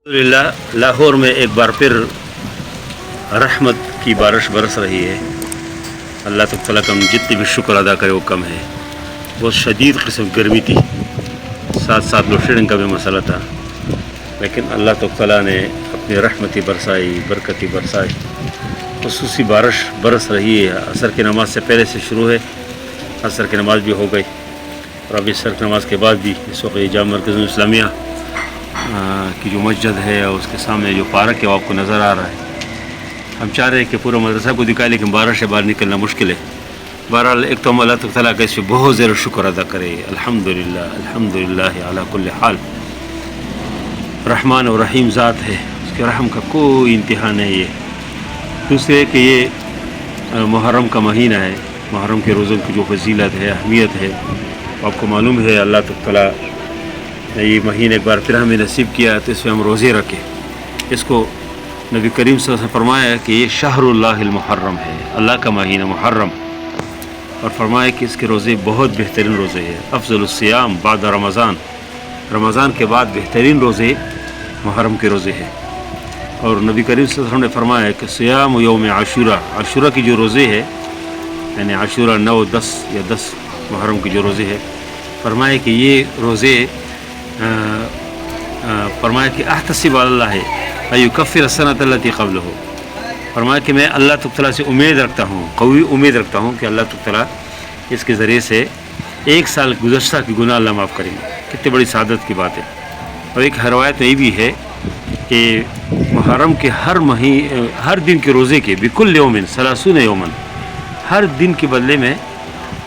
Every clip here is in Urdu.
الحمدللہ لاہور میں ایک بار پھر رحمت کی بارش برس رہی ہے۔ اللہ تعالیٰ کا ہم جتنی بھی شکر ادا کرے وہ کم ہے۔ بہت شدید قسم گرمی تھی، ساتھ ساتھ لوڈ شیڈنگ کا بھی مسئلہ تھا، لیکن اللہ تعالیٰ نے اپنی رحمتی برسائی، برکتی برسائی۔ خصوصی بارش برس رہی ہے، عصر کی نماز سے پہلے سے شروع ہے، عصر کی نماز بھی ہو گئی، اور ابھی عصر کی نماز کے بعد بھی اس وقت جامع مرکز اسلامیہ کی جو مسجد ہے اور اس کے سامنے جو پارک ہے وہ آپ کو نظر آ رہا ہے۔ ہم چاہ رہے ہیں کہ پورا مدرسہ کو دکھائے، لیکن بارش سے باہر نکلنا مشکل ہے۔ بہرحال ایک تو ہم اللہ تعالیٰ کا اس پہ بہت زیادہ شکر ادا کرے، الحمدللہ الحمدللہ علی کل حال۔ رحمان و رحیم ذات ہے، اس کے رحم کا کوئی انتہا نہیں ہے۔ دوسرے کہ یہ محرم کا مہینہ ہے، محرم کے روزوں کی جو فضیلت ہے، اہمیت ہے، آپ کو معلوم ہے۔ اللہ تعالیٰ نے یہ مہینہ ایک بار پھر ہمیں نصیب کیا تو اس میں ہم روزے رکھیں۔ اس کو نبی کریم صلی اللہ علیہ وسلم نے فرمایا کہ یہ شہر اللہ المحرم ہے، اللہ کا مہینہ محرم، اور فرمایا کہ اس کے روزے بہت بہترین روزے ہیں۔ افضل الصیام بعد رمضان، رمضان کے بعد بہترین روزے محرم کے روزے ہیں۔ اور نبی کریم صلی اللہ علیہ وسلم نے فرمایا کہ صیام یوم عاشورہ، عاشورہ کی جو روزے ہے، یعنی عاشورہ 9، 10 یا 10 محرم کی جو روزے ہے، فرمایا کہ یہ روزے فرمایا کہ احتسب علی اللہ ایکفر السنۃ التی قبلہ، فرمایا کہ میں اللہ تعالیٰ سے امید رکھتا ہوں، قوی امید رکھتا ہوں کہ اللہ تعالیٰ اس کے ذریعے سے ایک سال گزشتہ کی گناہ اللہ معاف کریں گے۔ کتنی بڑی سعادت کی بات ہے۔ اور ایک روایت میں یہ بھی ہے کہ محرم کے ہر دن کے روزے کے بکل یومن 30 یومن، ہر دن کے بدلے میں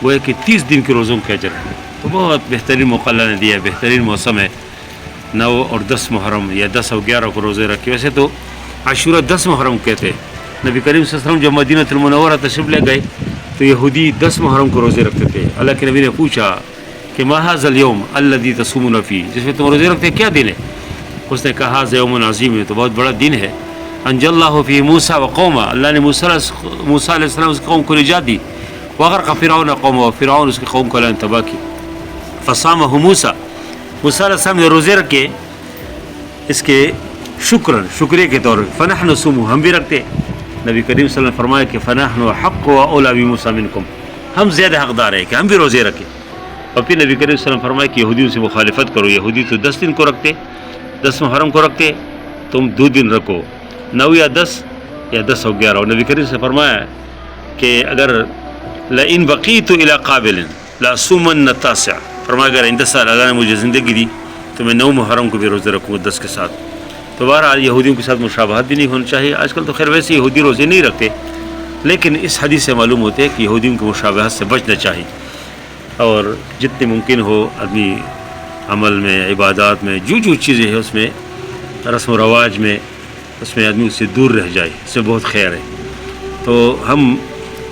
وہ ہے کہ 30 دن کے روزوں کا اجر ہے۔ تو بہت بہترین موقع اللہ نے دیا ہے، بہترین موسم ہے۔ 9 اور 10 محرم یا 10 اور 11 کو روزے رکھے۔ ویسے تو عاشورہ 10 محرم کہتے ہیں۔ نبی کریم صلی اللہ علیہ وسلم جب مدینہ المنورہ تشریف لے گئے تو یہودی 10 محرم کو روزے رکھتے تھے۔ اللہ کے نبی نے پوچھا کہ ما ھذا اليوم الذی تصومون فیہ، جس میں تم روزے رکھتے ہیں کیا دن ہے؟ اس نے کہا ھذا یوم عظیم، ہے تو بہت بڑا دن ہے۔ انجی اللہ فیہ موسیٰ وقومہ، اللہ نے موسیٰ علیہ السلام اس قوم کو نجات دی۔ وغرق فرعون قومہ، فرعون اس کی قوم کو اللہ نے تباہ کی۔ فصامہ موسیٰ، موسیٰ علیہ السلام نے روزے رکھے اس کے شکریہ کے طور پر۔ فنحن نصوم، ہم بھی رکھتے۔ نبی کریم صلی اللہ علیہ وسلم نے فرمایا کہ فنحن حق و اولی بموسیٰ منکم، ہم زیادہ حقدار ہیں کہ ہم بھی روزے رکھیں۔ اور پھر نبی کریم صلی اللہ علیہ وسلم نے فرمایا کہ یہودیوں سے مخالفت کرو، یہودی تو 10 دن کو رکھتے، 10 محرم کو رکھتے، تم 2 دن رکھو، 9 یا 10 یا 10 اور 11۔ اور نبی کریم سے فرمایا کہ اگر لئن بقیت الی قابل لاصومن التاسع، فرمایا اگر آئندہ سال اللہ نے مجھے زندگی دی تو میں 9 محرم کو بھی روزے رکھوں گا 10 کے ساتھ۔ تو بہرحال یہودیوں کے ساتھ مشابہت بھی نہیں ہونا چاہیے۔ آج کل تو خیر ویسے یہودی روزے نہیں رکھتے، لیکن اس حدیث سے معلوم ہوتے ہے کہ یہودیوں کی مشابہت سے بچنا چاہیے، اور جتنی ممکن ہو آدمی عمل میں، عبادات میں، جو چیزیں ہیں اس میں، رسم و رواج میں، اس میں آدمی اس سے دور رہ جائے، اس سے بہت خیر ہے۔ تو ہم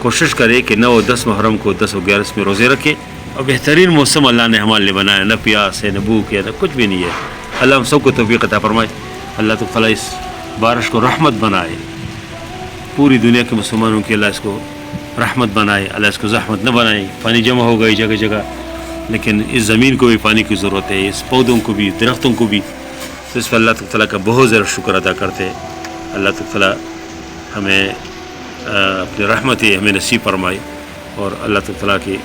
کوشش کریں کہ 9 اور 10 محرم کو 10 اور 11 میں روزے رکھیں، اور بہترین موسم اللہ نے ہمارے لیے بنایا، نہ پیاس ہے، نہ بھوک ہے، نہ کچھ بھی نہیں ہے۔ اللہ ہم سب کو توفیق عطا فرمائے۔ اللہ تعالیٰ اس بارش کو رحمت بنائے، پوری دنیا کے مسلمانوں کی اللہ اس کو رحمت بنائے، اللہ اس کو زحمت نہ بنائے۔ پانی جمع ہو گئی جگہ جگہ، لیکن اس زمین کو بھی پانی کی ضرورت ہے، اس پودوں کو بھی، درختوں کو بھی۔ تو اس پر اللہ تعالیٰ کا بہت زیادہ شکر ادا کرتے ہیں۔ اللہ تعالیٰ ہمیں اپنی رحمت ہمیں نصیب فرمائے، اور اللہ تعالیٰ کی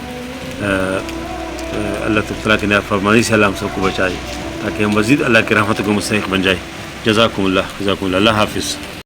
نافرمانی سے اللہ ہم سب کو بچائے، تاکہ ہم مزید اللہ کی رحمت کو مستحق بن جائے۔ جزاکم اللہ، اللہ حافظ۔